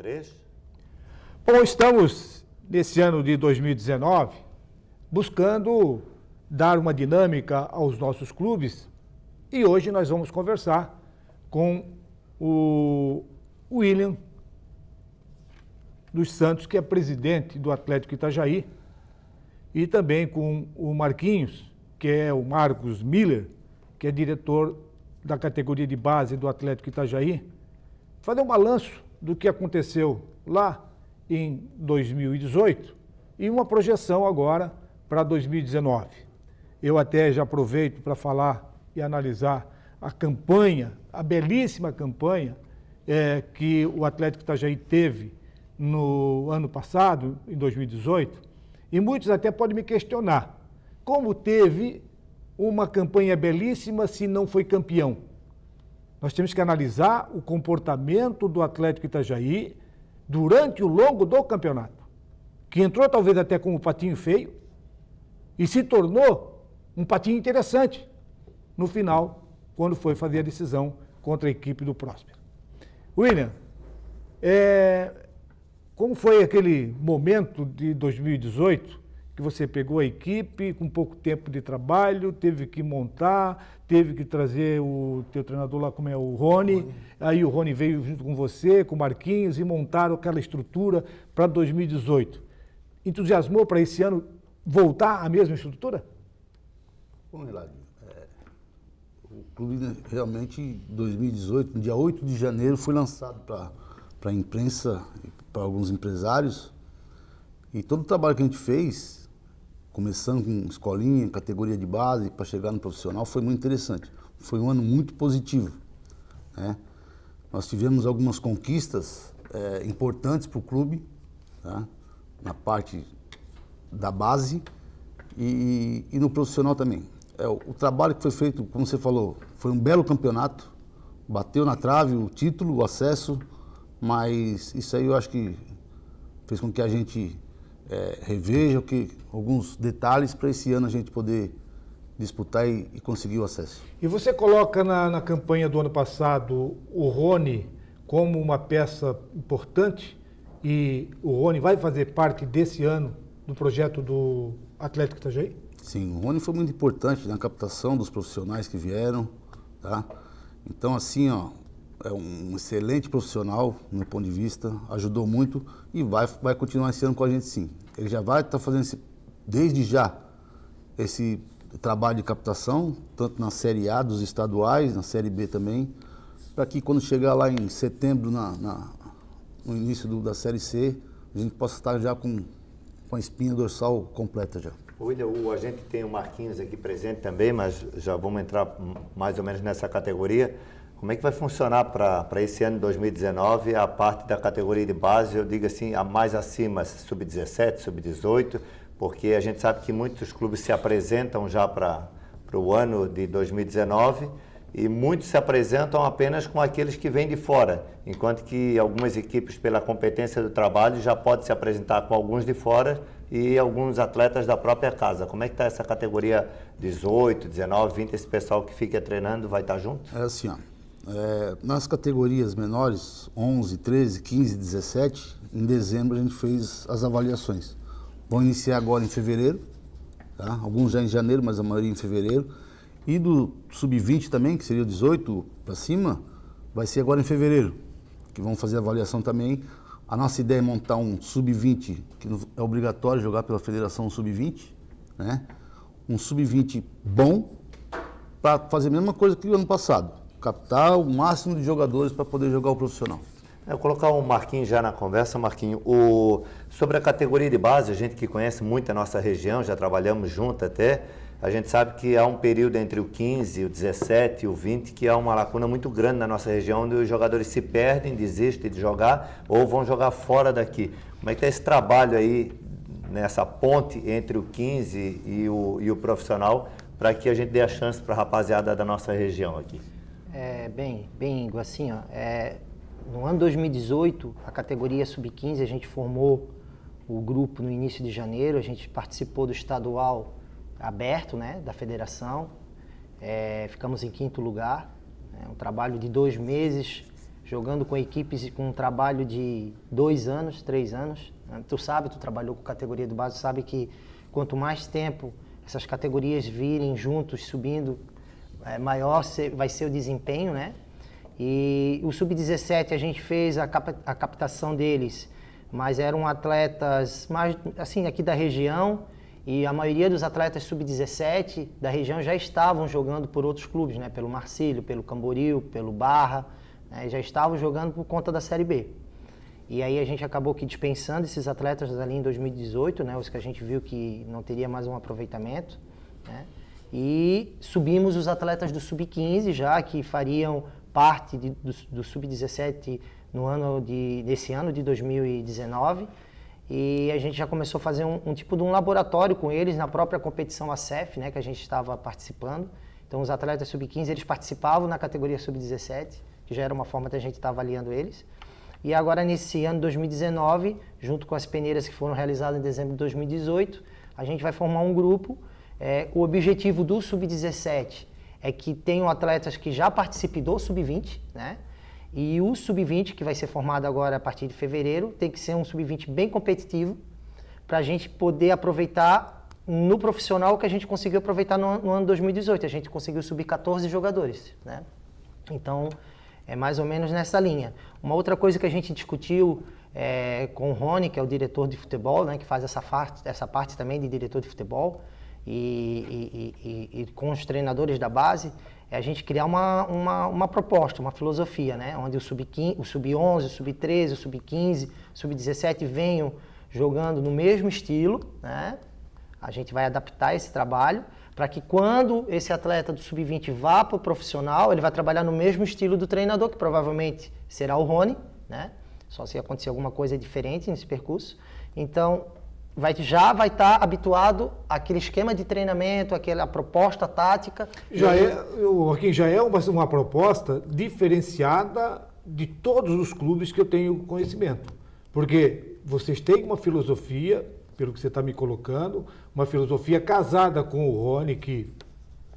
2023? Bom, estamos nesse ano de 2019 buscando dar uma dinâmica aos nossos clubes e hoje nós vamos conversar com o William dos Santos, que é presidente do Atlético Itajaí, e também com o Marquinhos, que é o Marcos Miller, que é diretor da categoria de base do Atlético Itajaí, fazer um balanço do que aconteceu lá em 2018 e uma projeção agora para 2019. Eu até já aproveito para falar e analisar a campanha, a belíssima campanha que o Atlético Itajaí teve no ano passado, em 2018, e muitos até podem me questionar, como teve uma campanha belíssima se não foi campeão? Nós temos que analisar o comportamento do Atlético Itajaí durante o longo do campeonato, que entrou talvez até como um patinho feio e se tornou um patinho interessante no final, quando foi fazer a decisão contra a equipe do Próspero. William, como foi aquele momento de 2018 que você pegou a equipe com pouco tempo de trabalho, teve que montar, teve que trazer o teu treinador lá, como é o Rony, aí o Rony veio junto com você, com o Marquinhos, e montaram aquela estrutura para 2018. Entusiasmou para esse ano voltar à mesma estrutura? Bom, Hilário, o clube realmente, em 2018, no dia 8 de janeiro, foi lançado para a imprensa e para alguns empresários, e todo o trabalho que a gente fez, começando com escolinha, categoria de base, para chegar no profissional, foi muito interessante. Foi um ano muito positivo, né? Nós tivemos algumas conquistas importantes para o clube, tá? Na parte da base e no profissional também. O trabalho que foi feito, como você falou, foi um belo campeonato, bateu na trave o título, o acesso, mas isso aí eu acho que fez com que a gente reveja alguns detalhes para esse ano a gente poder disputar e conseguir o acesso. E você coloca na campanha do ano passado o Rony como uma peça importante e o Rony vai fazer parte desse ano do projeto do Atlético Itajaí? Sim, o Rony foi muito importante na captação dos profissionais que vieram, tá? Então, assim, é um excelente profissional, no meu ponto de vista, ajudou muito e vai continuar esse ano com a gente, sim. Ele já vai estar fazendo, desde já, esse trabalho de captação, tanto na Série A dos estaduais, na Série B também, para que quando chegar lá em setembro, no início da Série C, a gente possa estar já com a espinha dorsal completa já. William, a gente tem o Marquinhos aqui presente também, mas já vamos entrar mais ou menos nessa categoria. Como é que vai funcionar para esse ano de 2019 a parte da categoria de base, eu digo assim, a mais acima, sub-17, sub-18, porque a gente sabe que muitos clubes se apresentam já para o ano de 2019 e muitos se apresentam apenas com aqueles que vêm de fora, enquanto que algumas equipes, pela competência do trabalho, já podem se apresentar com alguns de fora e alguns atletas da própria casa. Como é que está essa categoria 18, 19, 20, esse pessoal que fica treinando vai estar junto? É assim, nas categorias menores, 11, 13, 15, 17, em dezembro a gente fez as avaliações. Vão iniciar agora em fevereiro, tá? Alguns já em janeiro, mas a maioria em fevereiro. E do sub-20 também, que seria o 18 para cima, vai ser agora em fevereiro, que vão fazer a avaliação também. A nossa ideia é montar um sub-20, que é obrigatório jogar pela Federação Sub-20, né? Um sub-20 bom, para fazer a mesma coisa que o ano passado, captar o máximo de jogadores para poder jogar o profissional. Eu vou colocar o Marquinhos já na conversa. Marquinhos, sobre a categoria de base, a gente que conhece muito a nossa região, já trabalhamos junto até, a gente sabe que há um período entre o 15, o 17 e o 20 que há uma lacuna muito grande na nossa região, onde os jogadores se perdem, desistem de jogar ou vão jogar fora daqui. Como é que está esse trabalho aí, nessa ponte entre o 15 e o profissional, para que a gente dê a chance para a rapaziada da nossa região aqui? Bem, Igor, assim, no ano 2018, a categoria Sub-15, a gente formou o grupo no início de janeiro, a gente participou do estadual aberto, né, da federação, ficamos em 5º lugar, um trabalho de 2 meses jogando com equipes com um trabalho de 2 anos, 3 anos. Né? Tu trabalhou com categoria de base, sabe que quanto mais tempo essas categorias virem juntos, subindo, maior vai ser o desempenho, né? E o Sub-17 a gente fez a captação deles, mas eram atletas mais, assim, aqui da região, e a maioria dos atletas Sub-17 da região já estavam jogando por outros clubes, né? Pelo Marcílio, pelo Camboriú, pelo Barra, né? Já estavam jogando por conta da Série B. E aí a gente acabou que dispensando esses atletas ali em 2018, né? Os que a gente viu que não teria mais um aproveitamento, né? E subimos os atletas do Sub-15 já, que fariam parte do Sub-17 nesse ano de 2019. E a gente já começou a fazer um tipo de um laboratório com eles na própria competição ACEF, né? Que a gente estava participando. Então os atletas Sub-15, eles participavam na categoria Sub-17, que já era uma forma de a gente estar avaliando eles. E agora, nesse ano de 2019, junto com as peneiras que foram realizadas em dezembro de 2018, a gente vai formar um grupo. O objetivo do Sub-17 é que tenham atletas que já participem do Sub-20, né? E o Sub-20, que vai ser formado agora a partir de fevereiro, tem que ser um Sub-20 bem competitivo, para a gente poder aproveitar no profissional o que a gente conseguiu aproveitar no ano 2018. A gente conseguiu subir 14 jogadores, né? Então, é mais ou menos nessa linha. Uma outra coisa que a gente discutiu com o Rony, que é o diretor de futebol, né, que faz essa parte também de diretor de futebol, e com os treinadores da base, é a gente criar uma proposta, uma filosofia, né, onde o Sub-11, o Sub-13, o Sub-15, o Sub-17 venham jogando no mesmo estilo, né? A gente vai adaptar esse trabalho para que quando esse atleta do Sub-20 vá para o profissional, ele vai trabalhar no mesmo estilo do treinador, que provavelmente será o Rony, né? Só se acontecer alguma coisa diferente nesse percurso. Então, já vai estar habituado àquele esquema de treinamento, àquela proposta tática. Já é uma proposta diferenciada de todos os clubes que eu tenho conhecimento. Porque vocês têm uma filosofia, pelo que você está me colocando, uma filosofia casada com o Rony, que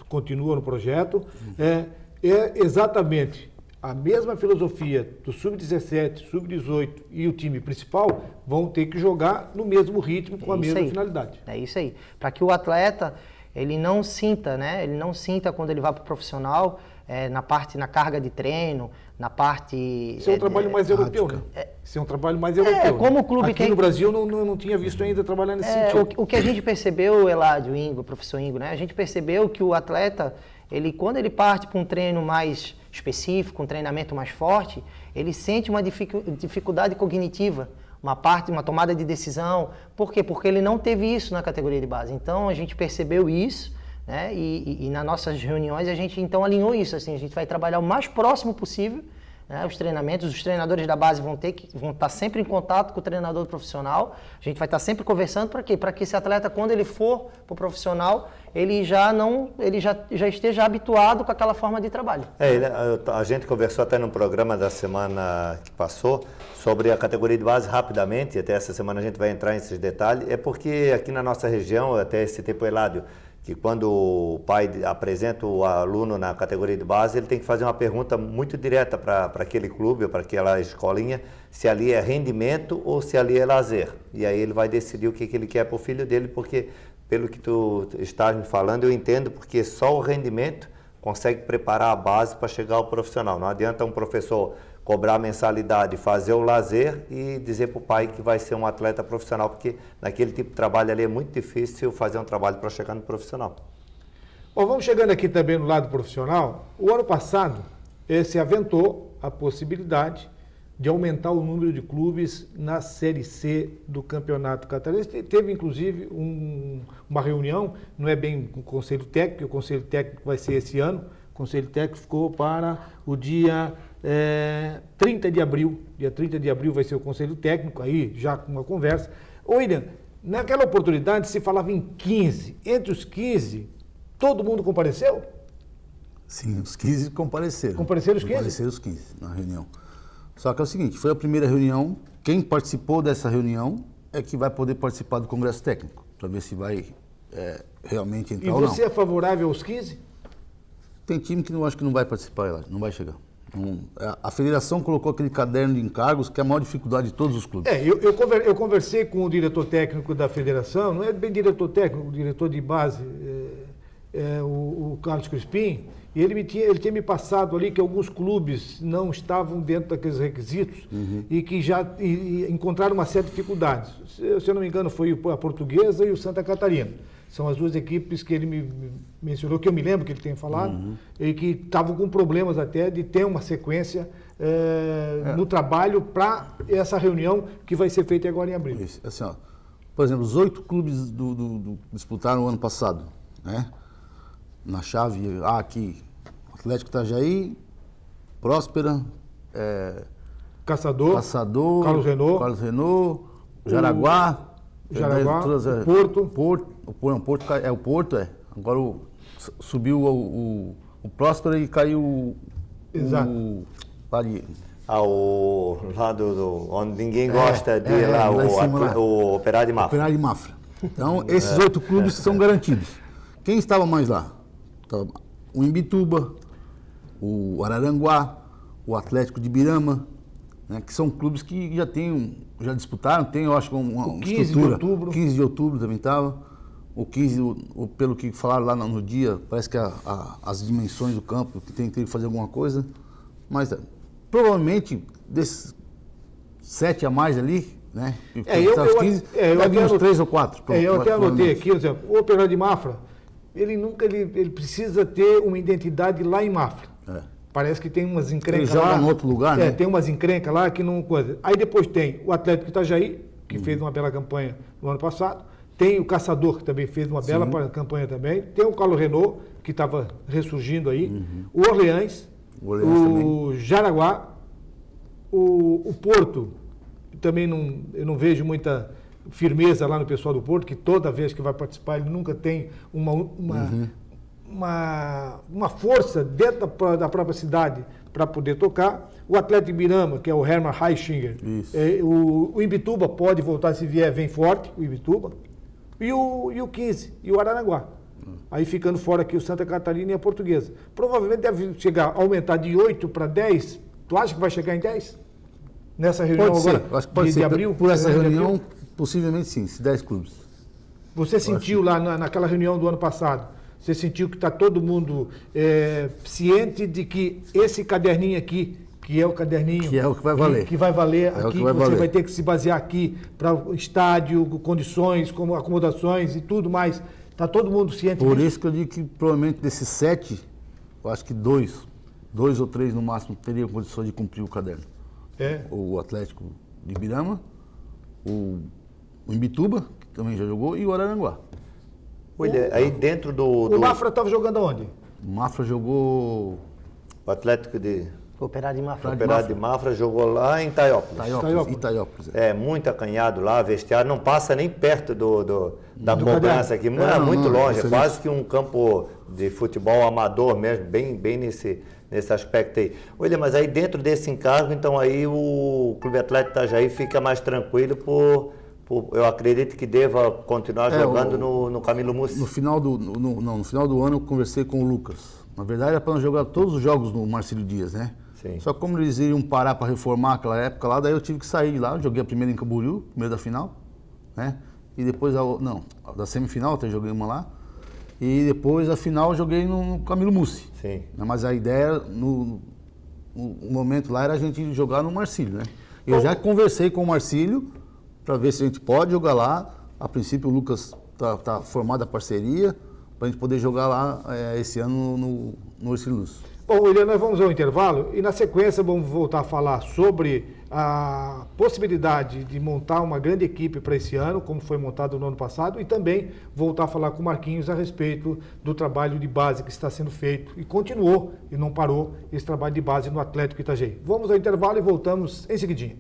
continua no projeto, é exatamente a mesma filosofia do Sub-17, Sub-18 e o time principal vão ter que jogar no mesmo ritmo, com a mesma finalidade. É isso aí. Para que o atleta, ele não sinta, né? Ele não sinta quando ele vai para o profissional, na carga de treino, na parte... Isso é um trabalho mais europeu, né? Isso é um trabalho mais europeu. Como o clube aqui no Brasil não tinha visto ainda trabalhar nesse sentido. O que a gente percebeu, Eladio, o professor Ingo, né? A gente percebeu que o atleta, quando ele parte para um treino mais específico, um treinamento mais forte, ele sente uma dificuldade cognitiva, uma tomada de decisão. Por quê? Porque ele não teve isso na categoria de base. Então, a gente percebeu isso, né? E nas nossas reuniões, a gente então alinhou isso. Assim, a gente vai trabalhar o mais próximo possível, né? Os treinadores da base vão estar sempre em contato com o treinador profissional. A gente vai estar sempre conversando. Para quê? Para que esse atleta, quando ele for para o profissional, ele já esteja habituado com aquela forma de trabalho. A gente conversou até no programa da semana que passou sobre a categoria de base rapidamente, até essa semana a gente vai entrar nesses detalhes. É porque aqui na nossa região, até esse tempo, Eladio, que quando o pai apresenta o aluno na categoria de base, ele tem que fazer uma pergunta muito direta para aquele clube ou para aquela escolinha, se ali é rendimento ou se ali é lazer. E aí ele vai decidir o que ele quer para o filho dele, porque pelo que tu estás me falando, eu entendo, porque só o rendimento consegue preparar a base para chegar ao profissional. Não adianta um professor cobrar a mensalidade, fazer o lazer e dizer para o pai que vai ser um atleta profissional, porque naquele tipo de trabalho ali é muito difícil fazer um trabalho para chegar no profissional. Bom, vamos chegando aqui também no lado profissional. O ano passado, se aventou a possibilidade de aumentar o número de clubes na Série C do Campeonato Catarinense. Teve, inclusive, uma reunião, não é bem com o Conselho Técnico, o Conselho Técnico vai ser esse ano. O Conselho Técnico ficou para o dia 30 de abril. Dia 30 de abril vai ser o Conselho Técnico, aí já com uma conversa. William, naquela oportunidade se falava em 15. Entre os 15, todo mundo compareceu? Sim, os 15 compareceram. Compareceram os 15? Compareceram os 15 na reunião. Só que é o seguinte, foi a primeira reunião, quem participou dessa reunião é que vai poder participar do Congresso Técnico, para ver se vai realmente entrar ou não. E você é favorável aos 15? Tem time que eu acho que não vai participar, não vai chegar. A federação colocou aquele caderno de encargos que é a maior dificuldade de todos os clubes. Eu conversei com o diretor técnico da federação, não é bem diretor técnico, o diretor de base, o Carlos Crispim, e ele tinha me passado ali que alguns clubes não estavam dentro daqueles requisitos e que já encontraram uma certa dificuldade. Se eu não me engano, foi a Portuguesa e o Santa Catarina. São as duas equipes que ele me mencionou, que eu me lembro que ele tenha falado, e que estavam com problemas até de ter uma sequência no trabalho para essa reunião que vai ser feita agora em abril. Isso, assim, ó, por exemplo, os 8 clubes disputaram o ano passado, né? Na chave A aqui, Atlético Itajaí, Próspera, Caçador, Carlos Renault, Jaraguá, o Porto. Agora subiu o Próspera e caiu Exato. o ali. O lado onde ninguém gosta de ir lá, o Operário de Mafra. Operário de Mafra. Então, esses 8 clubes são garantidos. Quem estava mais lá? O Imbituba, o Araranguá, o Atlético de Ibirama, né, que são clubes que já disputaram, tem, eu acho, uma 15 estrutura. de outubro. 15 de outubro também estava. O 15, pelo que falaram lá no dia, parece que as dimensões do campo, que tem que fazer alguma coisa. Mas provavelmente desses 7 a mais ali, né? Os 15, deve uns 3 ou 4. Eu até anotei aqui, o Operário de Mafra, ele precisa ter uma identidade lá em Mafra. Parece que tem umas encrencas lá. Ele joga em outro lugar, né? Tem umas encrencas lá que não... Aí depois tem o Atlético Itajaí, que fez uma bela campanha no ano passado. Tem o Caçador, que também fez uma bela campanha também. Tem o Carlos Renault, que estava ressurgindo aí. O Orleans o Jaraguá, o Porto, também eu não vejo muita firmeza lá no pessoal do Porto, que toda vez que vai participar ele nunca tem uma força dentro da própria cidade para poder tocar. O Atlético de Ibirama, que é o Hermann Heichinger, o Imbituba pode voltar, se vier, vem forte, o Imbituba, e o 15, e o Araranguá. Aí ficando fora aqui o Santa Catarina e a Portuguesa. Provavelmente deve aumentar de 8 para 10. Tu acha que vai chegar em 10? Nessa reunião agora acho que pode ser. De abril? Por essa reunião, possivelmente sim, 10 clubes. Você sentiu lá naquela reunião do ano passado, você sentiu que está todo mundo ciente de que esse caderninho aqui, que é o caderninho... Que é o que vai valer. Que vai valer aqui, você vai ter que se basear aqui para o estádio, condições, como acomodações e tudo mais. Está todo mundo ciente disso? Por isso que eu digo que provavelmente desses 7, eu acho que 2 ou 3 no máximo teriam condições de cumprir o caderno. O Atlético de Ibirama, o Imbituba, que também já jogou, e o Araranguá. Olha, aí dentro do... O Mafra estava jogando aonde? O Mafra jogou... O Atlético de... Operário de Mafra. O Operário de Mafra jogou lá em Itaiópolis. Muito acanhado lá, vestiário, não passa nem perto da cobrança aqui, muito longe, é quase que um campo de futebol amador mesmo, bem nesse aspecto aí. Olha, mas aí dentro desse encargo, então aí o Clube Atlético Itajaí fica mais tranquilo eu acredito que deva continuar jogando no Camilo Mussi. No final do ano eu conversei com o Lucas. Na verdade era para nós jogar todos os jogos no Marcílio Dias, né? Sim. Só que como eles iriam parar para reformar aquela época lá, daí eu tive que sair de lá. Eu joguei a primeira em Camboriú, primeiro da final, né? E depois da semifinal até joguei uma lá. E depois a final eu joguei no Camilo Mussi. Sim. Mas a ideia no momento lá era a gente jogar no Marcílio, né? Eu já conversei com o Marcílio para ver se a gente pode jogar lá. A princípio o Lucas tá formada a parceria para a gente poder jogar lá esse ano no Ercílio Luz. Bom, William, nós vamos ao intervalo e na sequência vamos voltar a falar sobre a possibilidade de montar uma grande equipe para esse ano, como foi montado no ano passado, e também voltar a falar com o Marquinhos a respeito do trabalho de base que está sendo feito e continuou e não parou esse trabalho de base no Atlético Itajaí. Vamos ao intervalo e voltamos em seguidinho.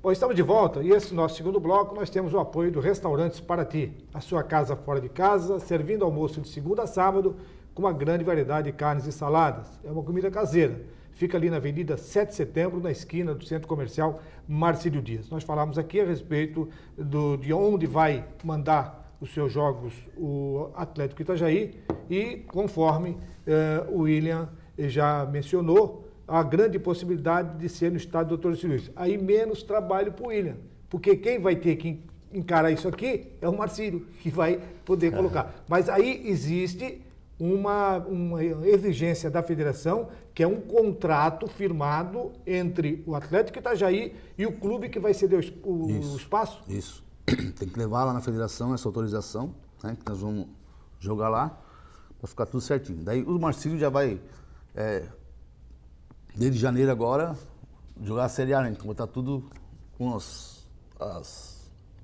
Bom, estamos de volta e esse nosso segundo bloco nós temos o apoio do Restaurantes Paraty, a sua casa fora de casa, servindo almoço de segunda a sábado com uma grande variedade de carnes e saladas. É uma comida caseira. Fica ali na Avenida 7 de Setembro, na esquina do Centro Comercial Marcílio Dias. Nós falamos aqui a respeito de onde vai mandar os seus jogos o Atlético Itajaí e, conforme o William já mencionou, a grande possibilidade de ser no estádio Dr. Luiz. Aí menos trabalho para o William, porque quem vai ter que encarar isso aqui é o Marcílio, que vai poder colocar. Mas aí existe uma exigência da federação, que é um contrato firmado entre o Atlético Itajaí e o clube que vai ceder o espaço. Isso. Tem que levar lá na federação essa autorização, né, que nós vamos jogar lá, para ficar tudo certinho. Daí o Marcílio já vai, desde janeiro agora, jogar a Série A, né? Então vai estar tudo com as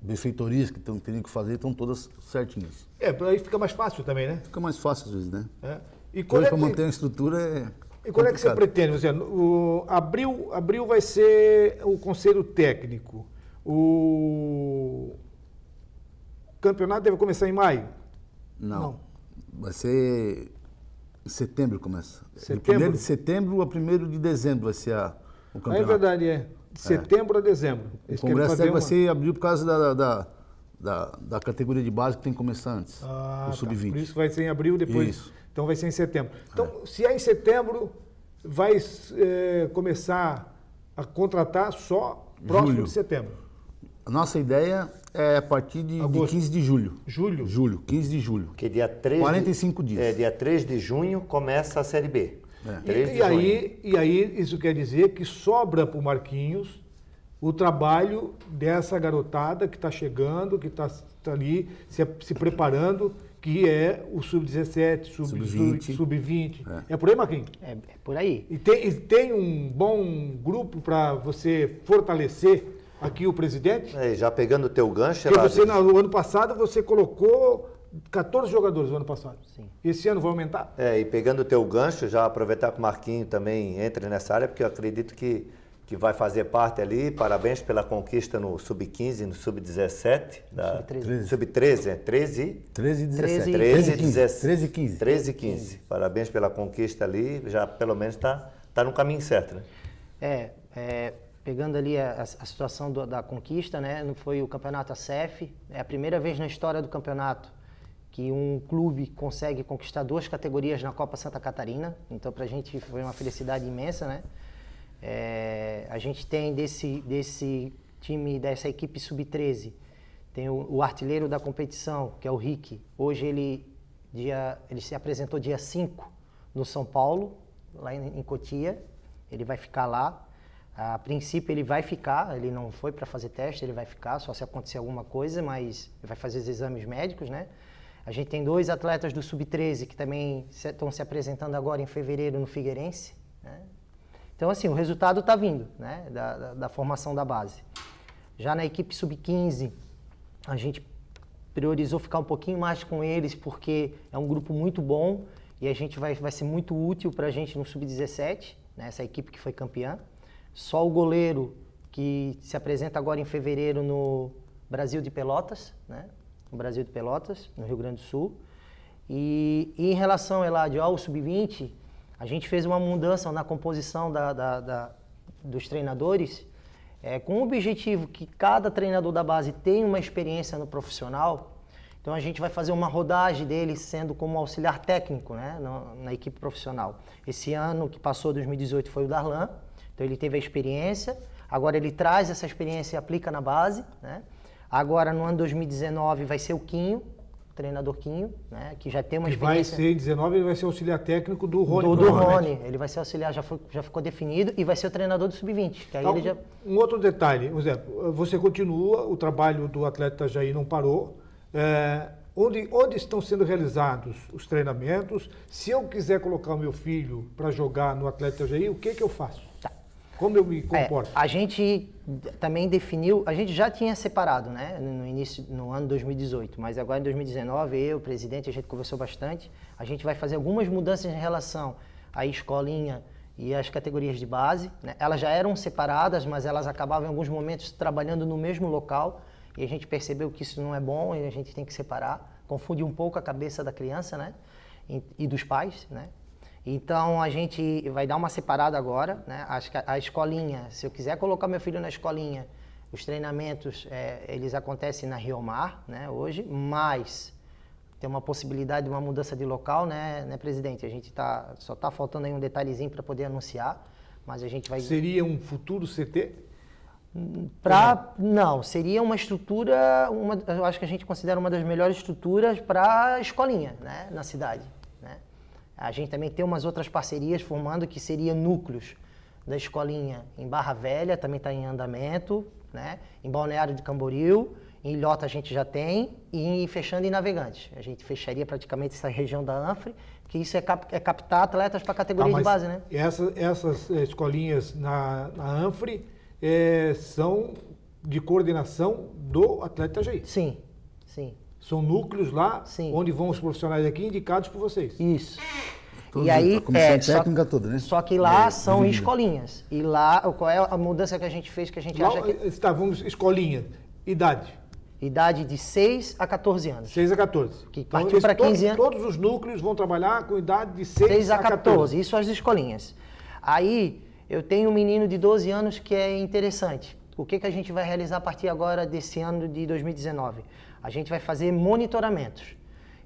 benfeitorias que teriam que fazer, estão todas certinhas. Aí fica mais fácil também, né? Fica mais fácil às vezes, né? E quando para manter a estrutura E quando é que você pretende? Abril vai ser o conselho técnico. O campeonato deve começar em maio? Não. Vai ser em setembro começa. Setembro? De 1º de setembro a 1º de dezembro vai ser o campeonato. É verdade, De setembro a dezembro. O congresso vai ser em abril por causa da categoria de base que tem que começar antes, o sub-20. Por isso vai ser em abril, depois. Isso. Então vai ser em setembro. Então, se é em setembro, vai começar a contratar só próximo de setembro. A nossa ideia é a partir de 15 de julho. Julho? 15 de julho. Porque dia 3 45 dias. Dia 3 de junho começa a Série B. E aí, isso quer dizer que sobra para o Marquinhos o trabalho dessa garotada que está chegando, que está ali se preparando, que é o Sub-17, Sub-20. É por aí, Marquinhos? É por aí. E tem um bom grupo para você fortalecer aqui o presidente? Já pegando o teu gancho... Porque você, no ano passado, você colocou 14 jogadores no ano passado. Sim. Esse ano vai aumentar? E pegando o teu gancho, já aproveitar que o Marquinhos também entre nessa área, porque eu acredito que vai fazer parte ali. Parabéns pela conquista no Sub-15, no Sub-17. Sub-13, 13 e 17. 13 e 15. Parabéns pela conquista ali, já pelo menos está no caminho certo, né? Pegando ali a situação da conquista, né? Não foi o campeonato ACF, é a primeira vez na história do campeonato que um clube consegue conquistar 2 categorias na Copa Santa Catarina, então para a gente foi uma felicidade imensa, né? A gente tem desse time, dessa equipe sub-13, tem o artilheiro da competição, que é o Rick. Hoje ele se apresentou dia 5 no São Paulo, lá em Cotia, ele vai ficar lá. A princípio ele vai ficar, ele não foi para fazer teste, ele vai ficar, só se acontecer alguma coisa, mas ele vai fazer os exames médicos, né? A gente tem 2 atletas do Sub-13 que também estão se apresentando agora em fevereiro no Figueirense, né? Então, assim, o resultado está vindo, né, da formação da base. Já na equipe Sub-15, a gente priorizou ficar um pouquinho mais com eles, porque é um grupo muito bom e a gente vai ser muito útil para a gente no Sub-17, né, essa equipe que foi campeã. Só o goleiro que se apresenta agora em fevereiro no Brasil de Pelotas, né, no Brasil de Pelotas, no Rio Grande do Sul. E em relação, Eladio, ao Sub-20, a gente fez uma mudança na composição dos treinadores, com o objetivo que cada treinador da base tenha uma experiência no profissional. Então a gente vai fazer uma rodagem dele sendo como auxiliar técnico, né, na equipe profissional. Esse ano que passou, 2018, foi o Darlan, então ele teve a experiência, agora ele traz essa experiência e aplica na base, né? Agora no ano 2019 vai ser o Quinho, o treinador Quinho, né, que já tem uma experiência. Vai ser em 19, ele vai ser auxiliar técnico do Rony. Do Rony, ele vai ser auxiliar, já ficou definido, e vai ser o treinador do Sub-20. Que aí ele já... Um outro detalhe, por exemplo, você continua, o trabalho do atleta Itajaí não parou. Onde estão sendo realizados os treinamentos? Se eu quiser colocar o meu filho para jogar no Atleta Itajaí, o que eu faço? Tá. Como eu me comporto? A gente também definiu, a gente já tinha separado, né, no ano 2018, mas agora em 2019, eu, o presidente, a gente conversou bastante, a gente vai fazer algumas mudanças em relação à escolinha e às categorias de base, né? Elas já eram separadas, mas elas acabavam em alguns momentos trabalhando no mesmo local, e a gente percebeu que isso não é bom e a gente tem que separar, confunde um pouco a cabeça da criança, né, e dos pais, né? Então, a gente vai dar uma separada agora, né? A escolinha, se eu quiser colocar meu filho na escolinha, Os treinamentos, eles acontecem na Rio Mar, né, hoje, mas tem uma possibilidade de uma mudança de local, né, presidente? A gente só está faltando aí um detalhezinho para poder anunciar, mas a gente vai... Seria um futuro CT? Não, seria uma estrutura, eu acho que a gente considera uma das melhores estruturas para escolinha, né, na cidade, né? A gente também tem umas outras parcerias formando que seria núcleos da escolinha em Barra Velha, também está em andamento, né? Em Balneário de Camboriú, em Ilhota a gente já tem, e fechando em Navegantes. A gente fecharia praticamente essa região da Anfre, que isso é captar atletas para a categoria de base, né? Essas escolinhas na Anfre são de coordenação do Atlético Itajaí? Sim, sim. São núcleos lá, Sim. onde vão os profissionais aqui indicados por vocês? Isso. Todos, E aí, a comissão técnica toda, né? Só que lá são dividida. escolinhas. E lá, qual é a mudança que a gente fez, que a gente acha que... Vamos, escolinha, idade, Idade de 6 a 14 anos. 6 a 14. Que partiu para 15 anos. Todos os núcleos vão trabalhar com idade de 6 a 14, isso as escolinhas. Aí, eu tenho um menino de 12 anos que é interessante. O que a gente vai realizar a partir agora desse ano de 2019? A gente vai fazer monitoramentos.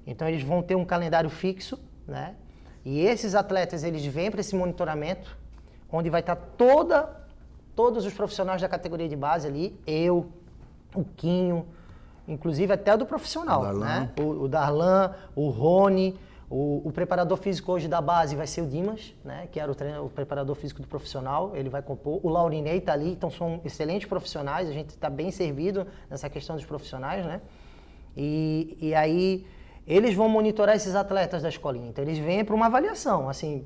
Então, eles vão ter um calendário fixo, né? E esses atletas, eles vêm para esse monitoramento, onde vai estar todos os profissionais da categoria de base ali, eu, o Quinho, inclusive até o do profissional, Darlan. né? O Darlan, o Rony, o preparador físico hoje da base vai ser o Dimas, né? Que era o preparador físico do profissional, ele vai compor. O Laurinei está ali, então são excelentes profissionais, a gente está bem servido nessa questão dos profissionais, né? E aí eles vão monitorar esses atletas da escolinha. Então eles vêm para uma avaliação, assim,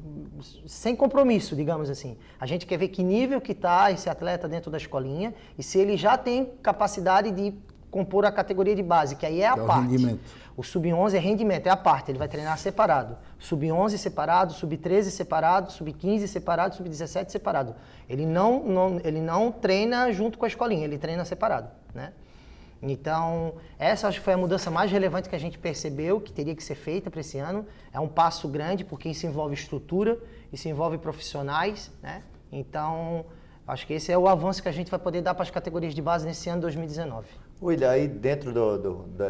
sem compromisso, digamos assim. A gente quer ver que nível que está esse atleta dentro da escolinha e se ele já tem capacidade de compor a categoria de base, que aí é a parte. Rendimento. O sub-11 é rendimento, é a parte, ele vai treinar separado. Sub-11 separado, sub-13 separado, sub-15 separado, sub-17 separado. Ele não treina junto com a escolinha, ele treina separado, né? Então, essa acho que foi a mudança mais relevante que a gente percebeu que teria que ser feita para esse ano. É um passo grande, porque isso envolve estrutura, isso envolve profissionais, né? Então, acho que esse é o avanço que a gente vai poder dar para as categorias de base nesse ano 2019. William, aí dentro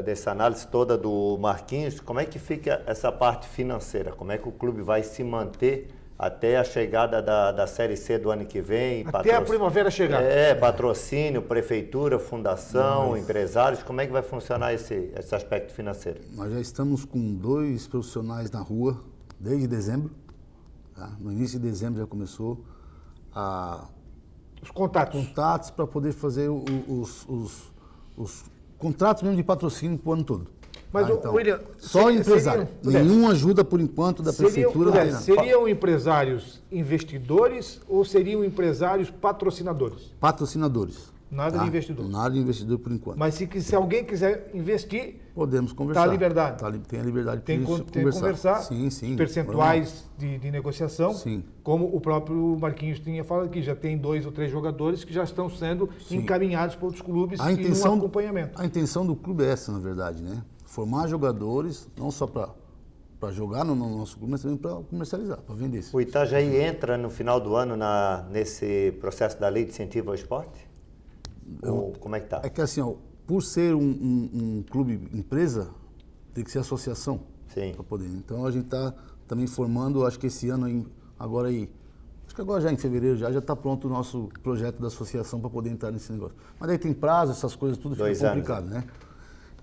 dessa análise toda do Marquinhos, como é que fica essa parte financeira? Como é que o clube vai se manter até a chegada da Série C do ano que vem? Até a primavera chegar. Patrocínio, prefeitura, fundação, empresários, como é que vai funcionar esse aspecto financeiro? Nós já estamos com 2 profissionais na rua desde dezembro. Tá? No início de dezembro já começou Os contatos para poder fazer os contratos mesmo de patrocínio para o ano todo. Mas, então, William, só empresário. Nenhuma ajuda por enquanto da prefeitura. Seriam empresários investidores ou seriam empresários patrocinadores? Patrocinadores. Nada de investidor. Nada de investidor por enquanto. Mas se alguém quiser investir, podemos conversar. Está à liberdade. Tem a liberdade tem para que conversar. Sim. Percentuais de negociação. Sim. Como o próprio Marquinhos tinha falado aqui, já tem 2 ou 3 jogadores que já estão sendo encaminhados para outros clubes e no acompanhamento. A intenção do clube é essa, na verdade, né? Formar jogadores, não só para jogar no nosso clube, mas também para comercializar, para vender. O Itajaí entra no final do ano nesse processo da lei de incentivo ao esporte? Ou como é que está? É que assim, ó, por ser um clube empresa, tem que ser associação. Sim. Para poder. Então a gente está também formando, acho que esse ano acho que agora já em fevereiro já está pronto o nosso projeto da associação para poder entrar nesse negócio. Mas aí tem prazo, essas coisas tudo fica complicado, né?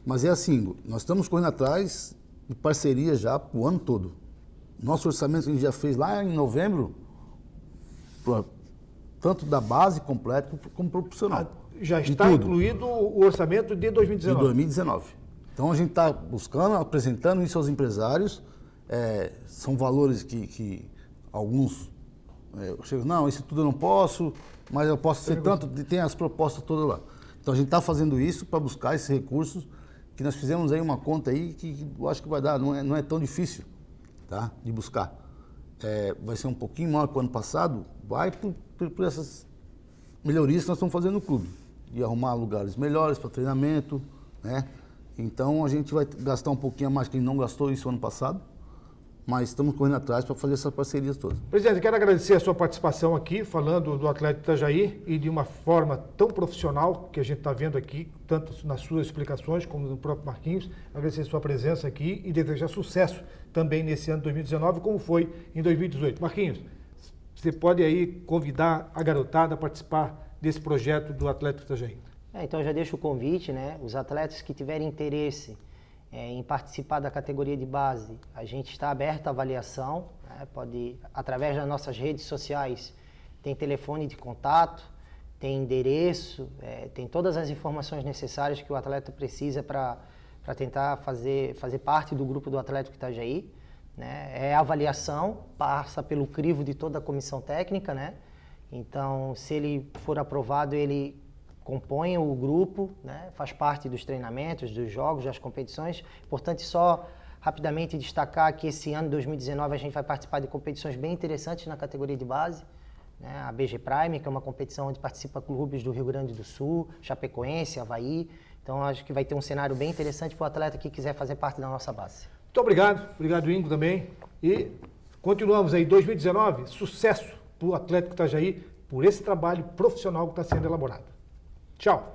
Mas é assim, nós estamos correndo atrás de parceria já para o ano todo. Nosso orçamento que a gente já fez lá em novembro, tanto da base completa como profissional. Já está incluído o orçamento de 2019? De 2019. Então a gente está buscando, apresentando isso aos empresários. São valores que alguns chegam, não, isso tudo eu não posso, mas eu posso ser tanto, tem as propostas todas lá. Então a gente está fazendo isso para buscar esses recursos, que nós fizemos aí uma conta aí que eu acho que vai dar, não é tão difícil, tá, de buscar. Vai ser um pouquinho maior que o ano passado, vai por essas melhorias que nós estamos fazendo no clube, de arrumar lugares melhores para treinamento, né? Então a gente vai gastar um pouquinho a mais que a gente não gastou isso ano passado, mas estamos correndo atrás para fazer essas parcerias todas. Presidente, quero agradecer a sua participação aqui, falando do Atlético Itajaí e de uma forma tão profissional que a gente está vendo aqui, tanto nas suas explicações como no próprio Marquinhos. Agradecer a sua presença aqui e desejar sucesso também nesse ano de 2019, como foi em 2018. Marquinhos, você pode aí convidar a garotada a participar desse projeto do Atlético Itajaí. Então, eu já deixo o convite, né? Os atletas que tiverem interesse em participar da categoria de base, a gente está aberto à avaliação, né? Pode, através das nossas redes sociais, tem telefone de contato, tem endereço, tem todas as informações necessárias que o atleta precisa para tentar fazer parte do grupo do Atlético Itajaí, né? É avaliação, passa pelo crivo de toda a comissão técnica, né? Então, se ele for aprovado, ele compõe o grupo, né? Faz parte dos treinamentos, dos jogos, das competições. Importante só rapidamente destacar que esse ano, 2019, a gente vai participar de competições bem interessantes na categoria de base, né? A BG Prime, que é uma competição onde participa clubes do Rio Grande do Sul, Chapecoense, Avaí. Então, acho que vai ter um cenário bem interessante para o atleta que quiser fazer parte da nossa base. Muito obrigado Ingo também. E continuamos aí, 2019, sucesso para o Atlético Itajaí por esse trabalho profissional que está sendo elaborado. Tchau!